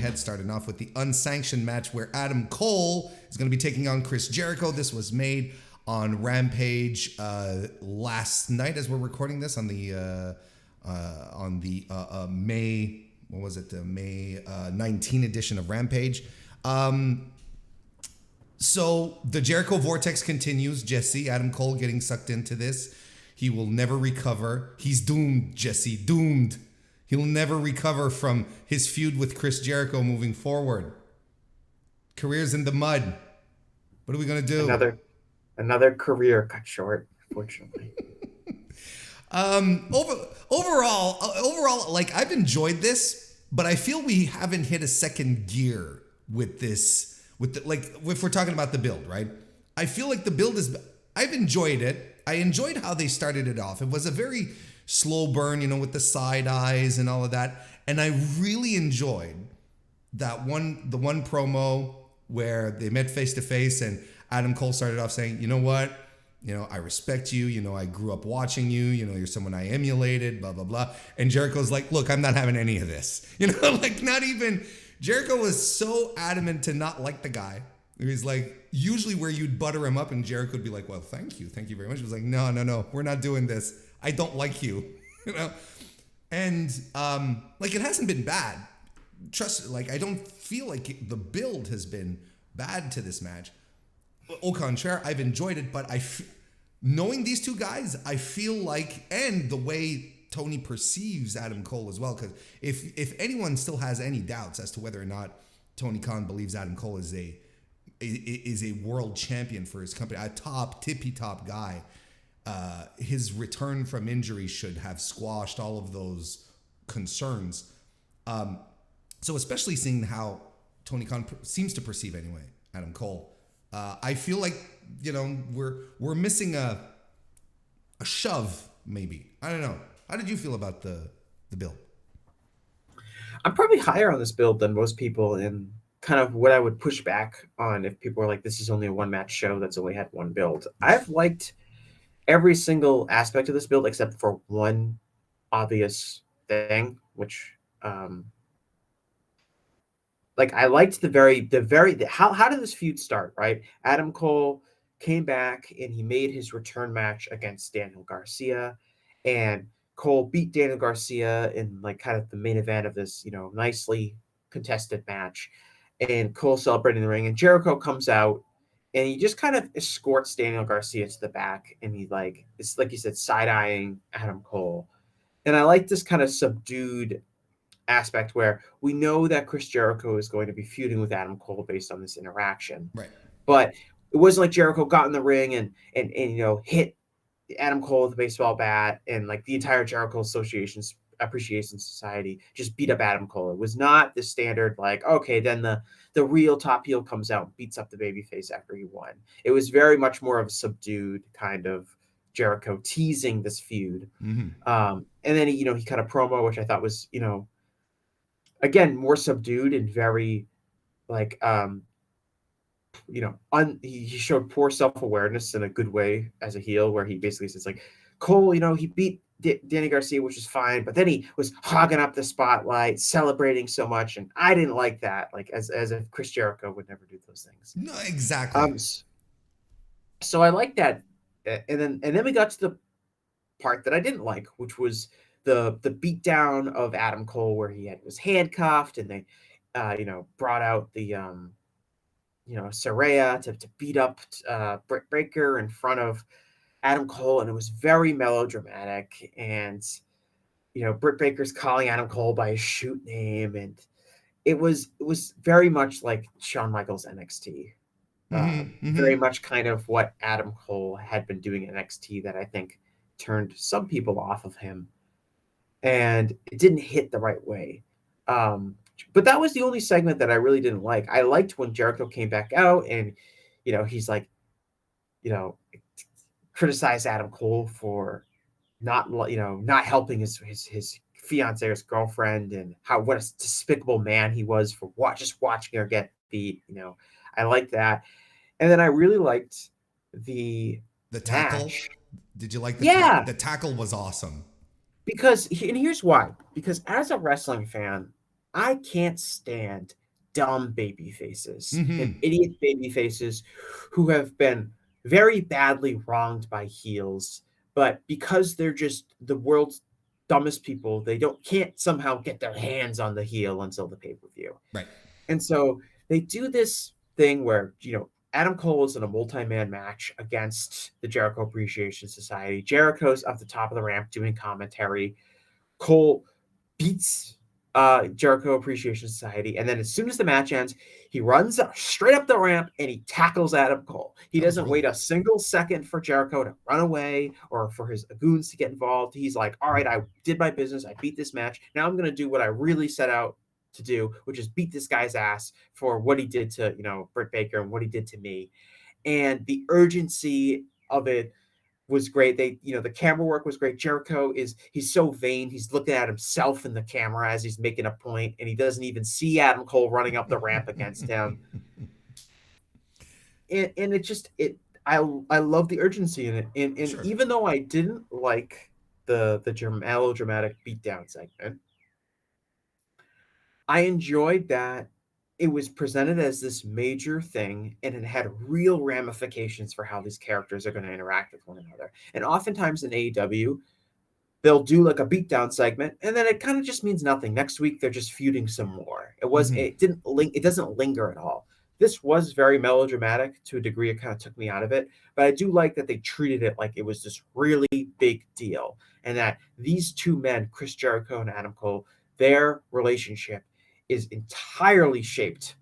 ahead, starting off with the unsanctioned match where Adam Cole is going to be taking on Chris Jericho. This was made on Rampage last night as we're recording this on the May, what was it, the May 19 edition of Rampage. So the Jericho Vortex continues. Jesse, Adam Cole getting sucked into this. He will never recover. He's doomed, Jesse, doomed. He'll never recover from his feud with Chris Jericho moving forward. Career's in the mud. What are we going to do? Another career cut short, unfortunately. Overall, like, I've enjoyed this, but I feel we haven't hit a second gear with this. If we're talking about the build, right? I feel like the build I've enjoyed it. I enjoyed how they started it off. It was a very slow burn, with the side eyes and all of that. And I really enjoyed the one promo where they met face to face and Adam Cole started off saying, you know what? I respect you. I grew up watching you. You're someone I emulated, blah, blah, blah. And Jericho's like, look, I'm not having any of this. Not even. Jericho was so adamant to not like the guy. He's like, usually where you'd butter him up and Jericho would be like, well, thank you very much. He was like, no, we're not doing this. I don't like you, And it hasn't been bad. Trust, I don't feel like the build has been bad to this match. Au contraire, I've enjoyed it, but knowing these two guys, I feel like, and the way Tony perceives Adam Cole as well, because if anyone still has any doubts as to whether or not Tony Khan believes Adam Cole is a world champion for his company, a tippy top guy, his return from injury should have squashed all of those concerns. So especially seeing how Tony Khan seems to perceive anyway, Adam Cole, I feel like we're missing a shove maybe. I don't know. How did you feel about the build? I'm probably higher on this build than most people, in kind of what I would push back on if people are like, this is only a one-match show that's only had one build. I've liked every single aspect of this build except for one obvious thing, which I liked how did this feud start, right? Adam Cole came back and he made his return match against Daniel Garcia, and Cole beat Daniel Garcia in kind of the main event of this, nicely contested match, and Cole celebrating the ring, and Jericho comes out and he just kind of escorts Daniel Garcia to the back, and he it's like you said, side-eyeing Adam Cole. And I like this kind of subdued aspect where we know that Chris Jericho is going to be feuding with Adam Cole based on this interaction. Right. But it wasn't like Jericho got in the ring and hit Adam Cole with a baseball bat, and the entire Jericho Association's Appreciation Society just beat up Adam Cole. It was not the standard okay, then the real top heel comes out and beats up the babyface after he won. It was very much more of a subdued kind of Jericho teasing this feud. Mm-hmm. And then he cut a promo, which I thought was again more subdued and very he showed poor self-awareness in a good way as a heel, where he basically says Cole, he beat Danny Garcia, which is fine, but then he was hogging up the spotlight, celebrating so much, and I didn't like that. As if Chris Jericho would never do those things. No, exactly. So I like that, and then we got to the part that I didn't like, which was the beatdown of Adam Cole, where he was handcuffed, and they brought out the Saraya to beat up Britt Baker in front of Adam Cole, and it was very melodramatic. And Britt Baker's calling Adam Cole by his shoot name, and it was very much like Shawn Michaels NXT. Very much kind of what Adam Cole had been doing in NXT that I think turned some people off of him, and it didn't hit the right way. But that was the only segment that I really didn't like. I liked when Jericho came back out and, he's criticized Adam Cole for not helping his fiance or his girlfriend, and what a despicable man he was for just watching her get beat. I liked that. And then I really liked the tackle. Match. Did you like the the tackle was awesome. And here's why. Because as a wrestling fan, I can't stand dumb baby faces and Mm-hmm. idiot baby faces who have been very badly wronged by heels, but because they're just the world's dumbest people, they can't somehow get their hands on the heel until the pay-per-view. Right. And so they do this thing where, Adam Cole is in a multi-man match against the Jericho Appreciation Society. Jericho's up the top of the ramp doing commentary. Cole beats Jericho Appreciation Society, and then as soon as the match ends, he runs up, straight up the ramp and he tackles Adam Cole. He That was doesn't wait rude. a single second for Jericho to run away or for his goons to get involved. He's like, all right, I did my business. I beat this match. Now I'm going to do what I really set out to do, which is beat this guy's ass for what he did to, Britt Baker and what he did to me. And the urgency of it was great. The camera work was great. He's so vain. He's looking at himself in the camera as he's making a point, and he doesn't even see Adam Cole running up the ramp against him. And I love the urgency in it. And Sure. even though I didn't like the melodramatic beatdown segment, I enjoyed that it was presented as this major thing and it had real ramifications for how these characters are going to interact with one another. And oftentimes in AEW, they'll do like a beatdown segment and then it kind of just means nothing. Next week they're just feuding some more. Mm-hmm. It doesn't linger at all. This was very melodramatic to a degree. It kind of took me out of it, but I do like that they treated it like it was this really big deal and that these two men, Chris Jericho and Adam Cole, their relationship is entirely shaped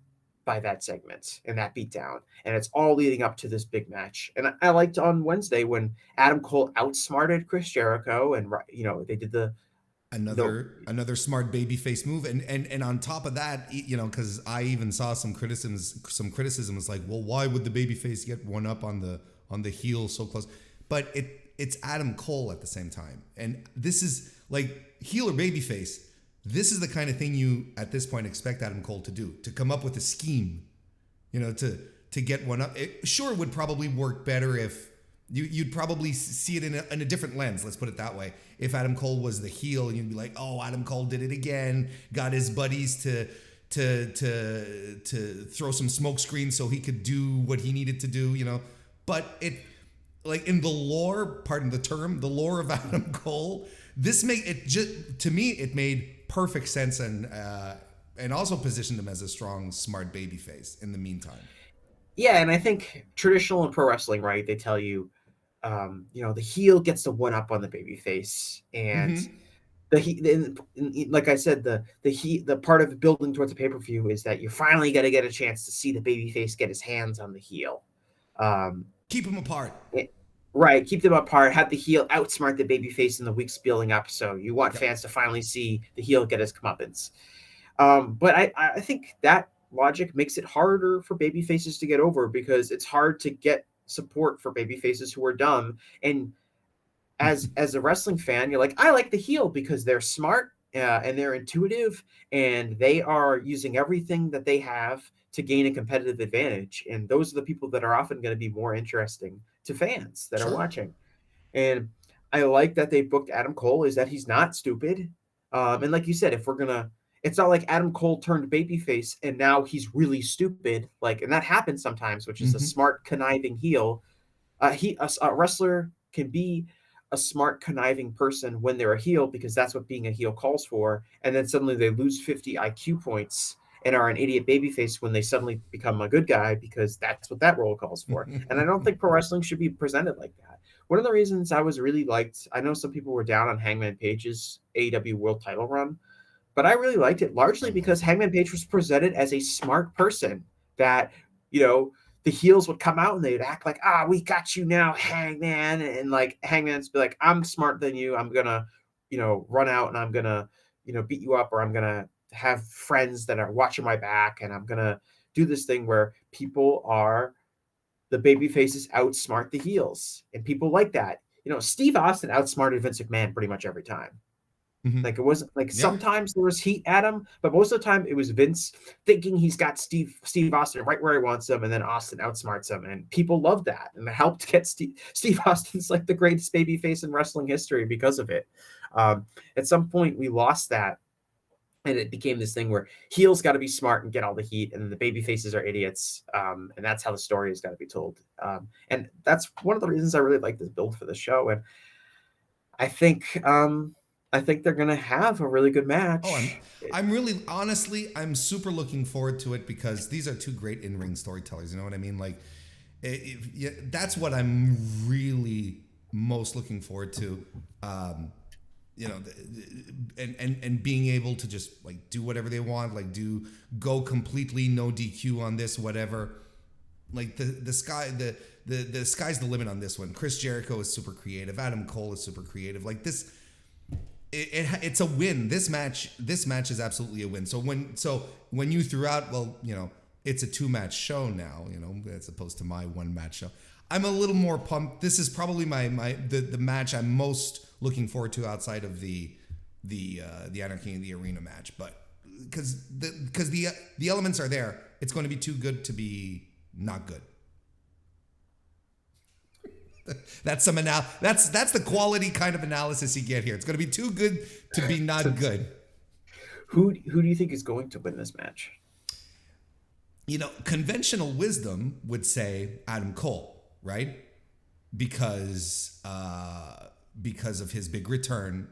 by that segment and that beatdown. And it's all leading up to this big match. And I liked on Wednesday when Adam Cole outsmarted Chris Jericho and, they did the Another smart babyface move, and on top of that, because I even saw some criticism was like, well, why would the babyface get one up on the heel so close? But it's Adam Cole at the same time, and this is like heel or babyface. This is the kind of thing you at this point expect Adam Cole to do, to come up with a scheme, to get one up. It sure would probably work better if you'd probably see it in a different lens. Let's put it that way. If Adam Cole was the heel, you'd be like, oh, Adam Cole did it again. Got his buddies to throw some smoke screens so he could do what he needed to do. But it, like in the lore, pardon the term, the lore of Adam Cole, this to me it made perfect sense and also positioned him as a strong, smart babyface in the meantime. Yeah, and I think traditional in pro wrestling, right? They tell you, the heel gets the one up on the babyface, and Mm-hmm. like I said, the part of building towards the pay-per-view is that you finally got to get a chance to see the babyface get his hands on the heel. Keep them apart. Right, keep them apart, have the heel outsmart the babyface in the weeks building up, so you want Yep. fans to finally see the heel get his comeuppance. But I think that logic makes it harder for baby faces to get over because it's hard to get support for baby faces who are dumb. And as a wrestling fan, you're like, I like the heel because they're smart and they're intuitive and they are using everything that they have to gain a competitive advantage. And those are the people that are often going to be more interesting to fans that are Sure. watching. And I like that they booked Adam Cole is that he's not stupid. And like you said, if we're gonna, it's not like Adam Cole turned babyface and now he's really stupid. Like, and that happens sometimes, which is a Mm-hmm. smart conniving heel. A wrestler can be a smart conniving person when they're a heel because that's what being a heel calls for. And then suddenly they lose 50 IQ points and are an idiot babyface when they suddenly become a good guy because that's what that role calls for. And I don't think pro wrestling should be presented like that. One of the reasons I was really liked, I know some people were down on Hangman Page's AEW World Title run, but I really liked it I largely because loved it. Hangman Page was presented as a smart person that, you know, the heels would come out and they'd act like, we got you now, Hangman. And like Hangman's be like, I'm smarter than you. I'm going to, run out and I'm going to, beat you up or I'm going to have friends that are watching my back and I'm going to do this thing where the baby faces outsmart the heels and people like that. Steve Austin outsmarted Vince McMahon pretty much every time. Mm-hmm. Like it wasn't like Yeah. sometimes there was heat at him, but most of the time it was Vince thinking he's got Steve Austin right where he wants him, and then Austin outsmarts him, and people loved that, and it helped get Steve Austin's like the greatest baby face in wrestling history because of it. At some point we lost that And it became this thing where heels got to be smart and get all the heat, and the baby faces are idiots. And that's how the story has got to be told. And that's one of the reasons I really like this build for the show. And I think they're gonna have a really good match. Oh, I'm really, honestly, I'm super looking forward to it because these are two great in-ring storytellers. You know what I mean? Like, that's what I'm really most looking forward to. You know, and being able to just like do whatever they want, like go completely no DQ on this, whatever. Like the sky's the limit on this one. Chris Jericho is super creative. Adam Cole is super creative. Like this, it's a win. This match is absolutely a win. So when you threw out, well, you know, it's a 2-match show now, you know, as opposed to my 1-match show. I'm a little more pumped. This is probably the match I'm most looking forward to outside of the Anarchy in the Arena match, but because the elements are there, it's going to be too good to be not good. That's the quality kind of analysis you get here. It's going to be too good to be not good. Who do you think is going to win this match? You know, conventional wisdom would say Adam Cole, right? Because of his big return.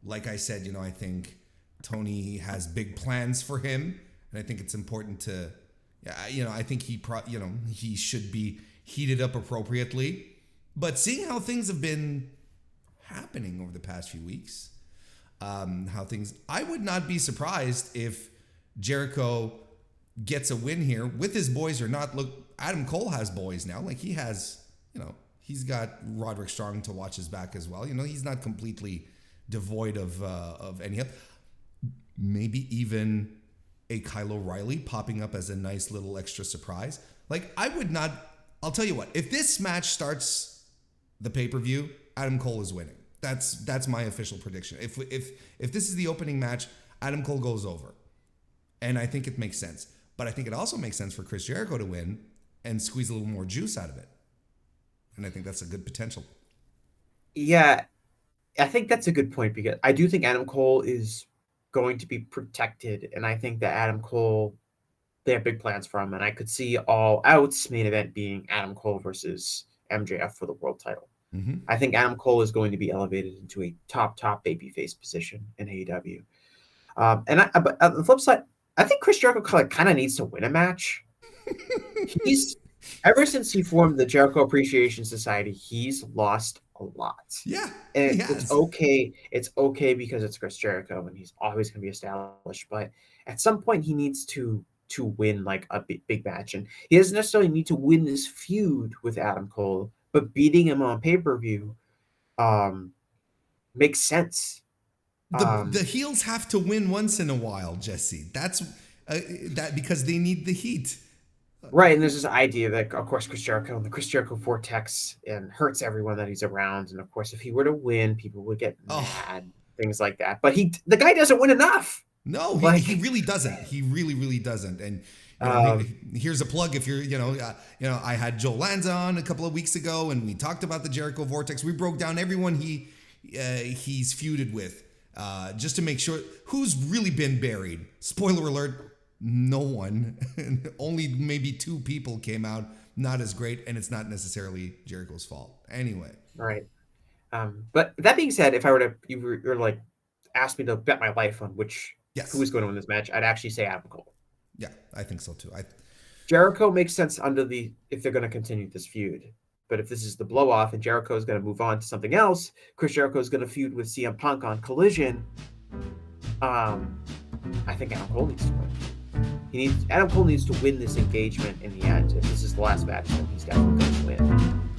Like I said, you know, I think Tony has big plans for him, and I think it's important to, you know, I think he should be heated up appropriately. But seeing how things have been happening over the past few weeks, I would not be surprised if Jericho gets a win here with his boys or not. Look, Adam Cole has boys now. Like he has, you know, he's got Roderick Strong to watch his back as well. You know, he's not completely devoid of any help. Maybe even a Kyle O'Reilly popping up as a nice little extra surprise. Like I'll tell you what, if this match starts the pay-per-view, Adam Cole is winning. That's my official prediction. If this is the opening match, Adam Cole goes over. And I think it makes sense. But I think it also makes sense for Chris Jericho to win and squeeze a little more juice out of it. And I think that's a good potential. Yeah, I think that's a good point because I do think Adam Cole is going to be protected. And I think that Adam Cole, they have big plans for him. And I could see All Out's main event being Adam Cole versus MJF for the world title. Mm-hmm. I think Adam Cole is going to be elevated into a top babyface position in AEW. But on the flip side, I think Chris Jericho kind of needs to win a match. He's ever since he formed the Jericho Appreciation Society, he's lost a lot. Yeah, and it's okay. It's okay because it's Chris Jericho and he's always going to be established. But at some point, he needs to win like a big match, and he doesn't necessarily need to win this feud with Adam Cole, but beating him on pay-per-view makes sense. The heels have to win once in a while, Jesse. That's because they need the heat. Right, and there's this idea that, of course, Chris Jericho and the Chris Jericho vortex and hurts everyone that he's around. And, of course, if he were to win, people would get mad, things like that. But the guy doesn't win enough. No, he really doesn't. He really, really doesn't. And you know, here's a plug. If you're, I had Joel Lanza on a couple of weeks ago, and we talked about the Jericho vortex. We broke down everyone he's feuded with, just to make sure who's really been buried. Spoiler alert. No one. Only maybe 2 people came out not as great, and it's not necessarily Jericho's fault. Anyway. Right. But that being said, if I were to you were like ask me to bet my life on who is going to win this match, I'd actually say Adam Cole. Yeah, I think so too. Jericho makes sense if they're going to continue this feud. But if this is the blow off and Jericho is going to move on to something else, Chris Jericho is going to feud with CM Punk on Collision. I think Adam Cole needs to win. Adam Cole needs to win this engagement in the end. If this is the last match, then he's definitely going to win.